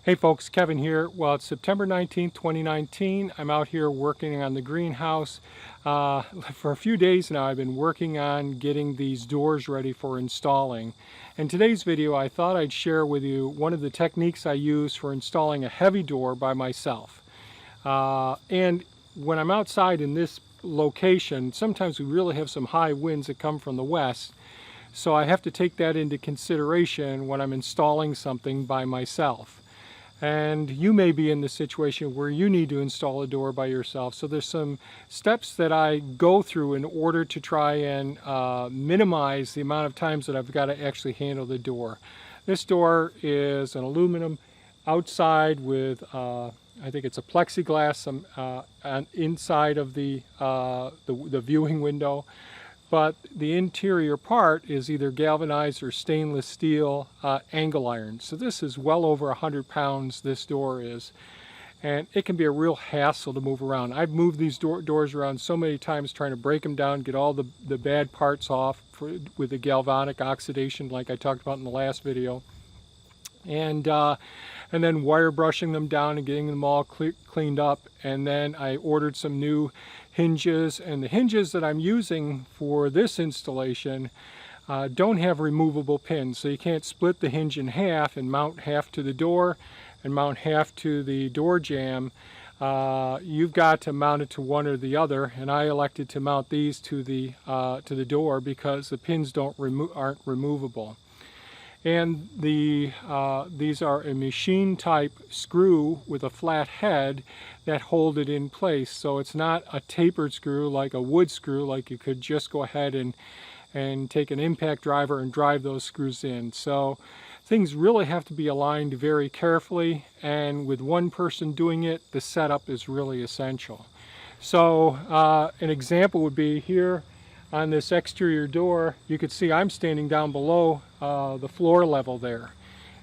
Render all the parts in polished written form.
Hey folks, Kevin here. Well, it's September 19th, 2019. I'm out here working on the greenhouse. For a few days now, I've been working on getting these doors ready for installing. In today's video, I thought I'd share with you one of the techniques I use for installing a heavy door by myself. And when I'm outside in this location, sometimes we really have some high winds that come from the west. So I have to take that into consideration when I'm installing something by myself. And you may be in the situation where you need to install a door by yourself. So there's some steps that I go through in order to try and minimize the amount of times that I've got to actually handle the door. This door is an aluminum outside with, I think it's a plexiglass on inside of the viewing window. But the interior part is either galvanized or stainless steel angle iron. So this is well over 100 pounds, this door is. And it can be a real hassle to move around. I've moved these doors around so many times trying to break them down, get all the bad parts off with the galvanic oxidation like I talked about in the last video. And then wire brushing them down and getting them all cleaned up. And then I ordered some new hinges, and the hinges that I'm using for this installation don't have removable pins, so you can't split the hinge in half and mount half to the door and mount half to the door jamb. You've got to mount it to one or the other, and I elected to mount these to the door because the pins aren't removable. And these are a machine type screw with a flat head that hold it in place. So it's not a tapered screw like a wood screw, like you could just go ahead and take an impact driver and drive those screws in. So things really have to be aligned very carefully, and with one person doing it, the setup is really essential. So an example would be here on this exterior door. You could see I'm standing down below the floor level there,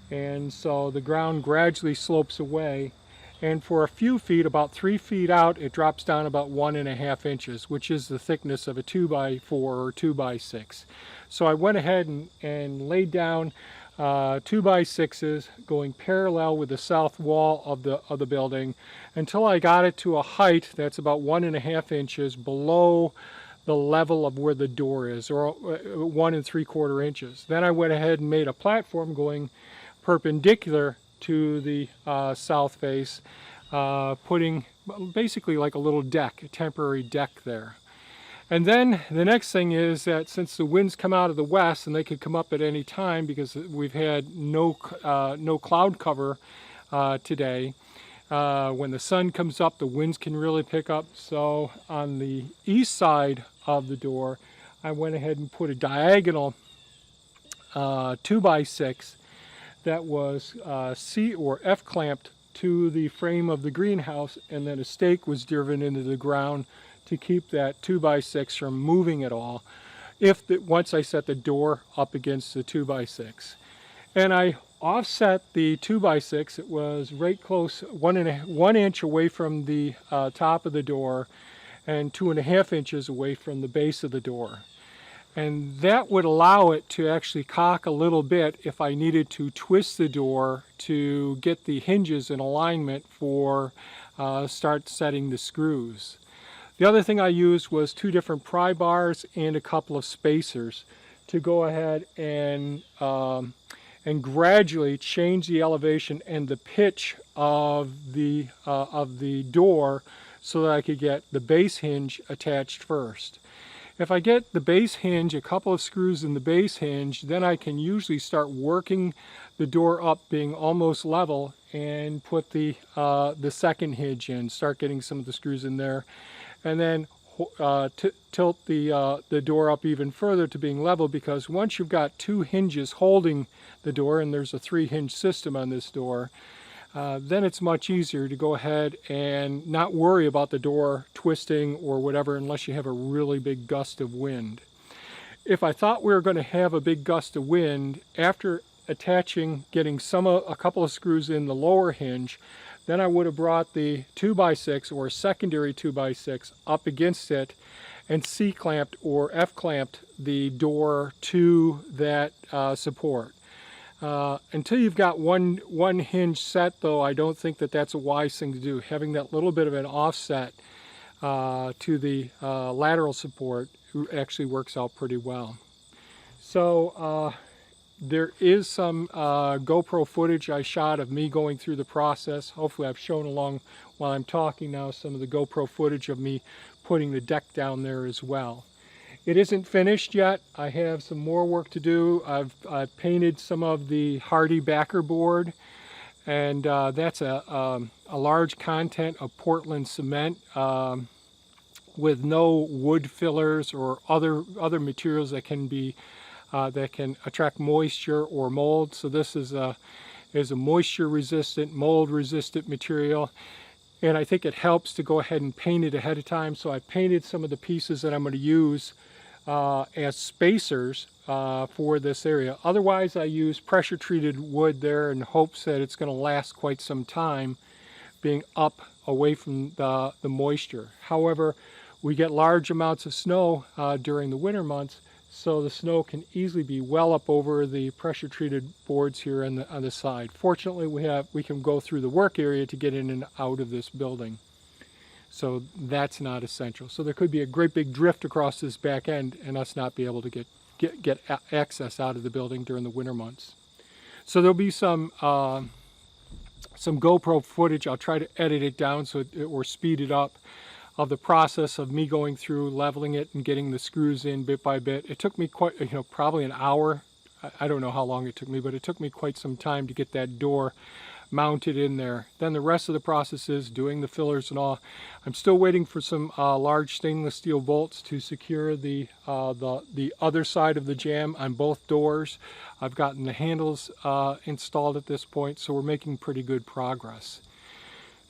and so the ground gradually slopes away, and for a few feet, about 3 feet out, it drops down about 1.5 inches, which is the thickness of a 2x4 or 2x6. So I went ahead and laid down 2x6s going parallel with the south wall of the building until I got it to a height that's about 1.5 inches below the level of where the door is, or 1 3/4 inches. Then I went ahead and made a platform going perpendicular to the south face, putting basically like a little deck, a temporary deck there. And then the next thing is that since the winds come out of the west, and they could come up at any time because we've had no cloud cover today, when the sun comes up, the winds can really pick up. So on the east side of the door, I went ahead and put a diagonal 2x6 that was C or F clamped to the frame of the greenhouse, and then a stake was driven into the ground to keep that 2x6 from moving at all once I set the door up against the 2x6. And I offset the 2x6. It was right close, 1 inch away from the top of the door and 2.5 inches away from the base of the door. And that would allow it to actually cock a little bit if I needed to twist the door to get the hinges in alignment for start setting the screws. The other thing I used was 2 different pry bars and a couple of spacers to go ahead and gradually change the elevation and the pitch of the door so that I could get the base hinge attached first. If I get the base hinge, a couple of screws in the base hinge, then I can usually start working the door up being almost level and put the second hinge in, start getting some of the screws in there, and then tilt the door up even further to being level, because once you've got 2 hinges holding the door, and there's a 3-hinge system on this door, then it's much easier to go ahead and not worry about the door twisting or whatever unless you have a really big gust of wind. If I thought we were going to have a big gust of wind, after getting a couple of screws in the lower hinge, then I would have brought the 2x6 or secondary 2x6 up against it and C-clamped or F-clamped the door to that support. Until you've got one hinge set, though, I don't think that that's a wise thing to do. Having that little bit of an offset to the lateral support actually works out pretty well. So there is some GoPro footage I shot of me going through the process. Hopefully I've shown along while I'm talking now some of the GoPro footage of me putting the deck down there as well. It isn't finished yet. I have some more work to do. I've painted some of the Hardie backer board, and that's a large content of Portland cement with no wood fillers or other materials that can be that can attract moisture or mold. So this is a moisture resistant, mold resistant material, and I think it helps to go ahead and paint it ahead of time. So I painted some of the pieces that I'm going to use as spacers for this area. Otherwise, I use pressure treated wood there in hopes that it's going to last quite some time being up away from the moisture. However, we get large amounts of snow during the winter months, so the snow can easily be well up over the pressure treated boards here on the side. Fortunately, we can go through the work area to get in and out of this building. So that's not essential. So there could be a great big drift across this back end and us not be able to get access out of the building during the winter months. So there'll be some GoPro footage. I'll try to edit it down or speed it up, of the process of me going through, leveling it, and getting the screws in bit by bit. It took me probably an hour. I don't know how long it took me, but it took me quite some time to get that door mounted in there. Then the rest of the process is doing the fillers and all. I'm still waiting for some large stainless steel bolts to secure the other side of the jamb on both doors. I've gotten the handles installed at this point, so we're making pretty good progress.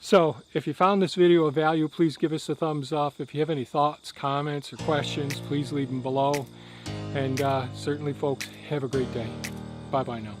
So if you found this video of value, please give us a thumbs up. If you have any thoughts, comments, or questions, please leave them below. And certainly, folks, have a great day. Bye-bye now.